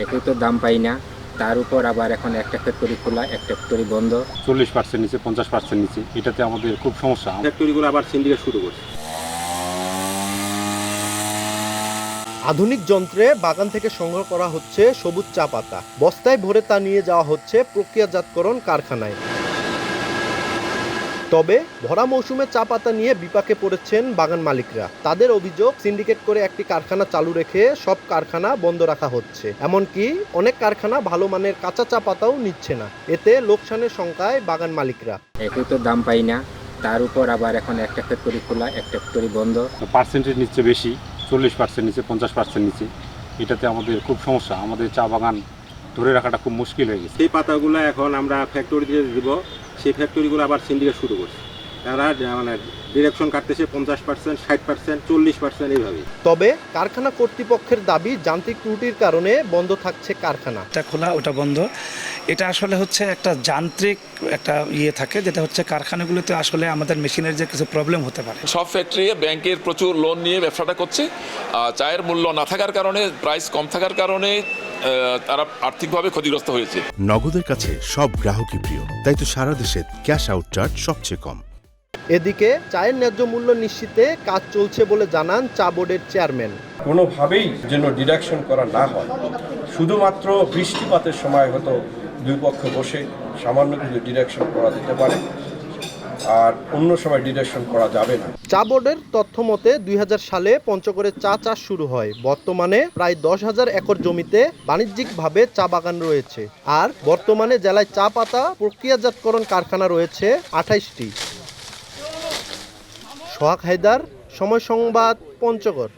একই তো দাম পাই না, তার উপর আবার এখন একটা ফ্যাক্টরি খোলা, একটা ফ্যাক্টরি বন্ধ। 40% নিচে, 50% নিচে, এটাতে আমাদের খুব সমস্যা। ফ্যাক্টরিগুলো আবার সিন্ডিকেট শুরু করছে। আধুনিক যন্ত্রে বাগান থেকে সংগ্রহ করা হচ্ছে সবুজ চা পাতা, বস্তায় ভরে তা নিয়ে যাওয়া হচ্ছে প্রক্রিয়াজাতকরণ কারখানায়। তবে ভরা মৌসুমে চা পাতা নিয়ে বিপাকে পড়েছেন বাগান মালিকরা। তাদের অভিযোগ, সিন্ডিকেট করে একটি কারখানা চালু রেখে সব কারখানা বন্ধ রাখা হচ্ছে। এমনকি অনেক কারখানা ভালো মানের কাঁচা চা পাতাও নিচ্ছে না। এতে লোকসানের শঙ্কায় বাগান মালিকরা। একই তো দাম পাই না, তার উপর আবার এখন একটা ফ্যাক্টরি খোলা, একটা ফ্যাক্টরি বন্ধ। পার্সেন্টেজ নিচ্ছে বেশি, 40% নিচে, 50% নিচে, এটাতে আমাদের খুব সমস্যা। আমাদের চা বাগান ধরে রাখাটা খুব মুশকিল হয়ে গেছে। সেই পাতাগুলো এখন আমরা ফ্যাক্টরিতে দিব, সেই ফ্যাক্টরিগুলো আবার সিন্ডিকেট শুরু করছে। তারা মানে ডিরেকশন কাটতেছে 50%, 60%, 40% এইভাবে। তবে কারখানা কর্তৃপক্ষের দাবি, যান্ত্রিক ত্রুটির কারণে বন্ধ থাকছে কারখানা। এটা খোলা, ওটা বন্ধ। এটা আসলে হচ্ছে একটা যান্ত্রিক একটা থাকে, যেটা হচ্ছে কারখানাগুলোতে আসলে আমাদের মেশিনের যে কিছু প্রবলেম হতে পারে। সব ফ্যাক্টরি ব্যাংকের প্রচুর লোন নিয়ে ব্যবসাটা করছে। চায়ের মূল্য না থাকার কারণে, প্রাইস কম থাকার কারণে তারা আর্থিকভাবে ক্ষতিগ্রস্ত হয়েছে। নগদের কাছে সব গ্রাহকই প্রিয়, তাই তো সারা দেশে ক্যাশ আউট চার্জ সবচেয়ে কম। এদিকে চায়ের ন্যায্য মূল্য নিশ্চিতে কাজ চলছে বলে জানান চা বোর্ডের চেয়ারম্যান। কোনোভাবেই যেন ডিডাকশন করা না হয়, শুধুমাত্র বৃষ্টিপাতের সময় হয়তো দুই পক্ষ বসে সামান্য কিছু ডিডাকশন করা যেতে পারে, আর অন্য সময় ডিডাকশন করা যাবে না। চা বোর্ডের তথ্য মতে 2000 সালে পঞ্চগড়ে চা চাষ শুরু হয়। বর্তমানে প্রায় 10,000 একর জমিতে বাণিজ্যিকভাবে চা বাগান রয়েছে। আর বর্তমানে জেলায় চা পাতা প্রক্রিয়াজাতকরণ কারখানা রয়েছে 28টি। সোহাগ হায়দার, সময় সংবাদ, পঞ্চগড়।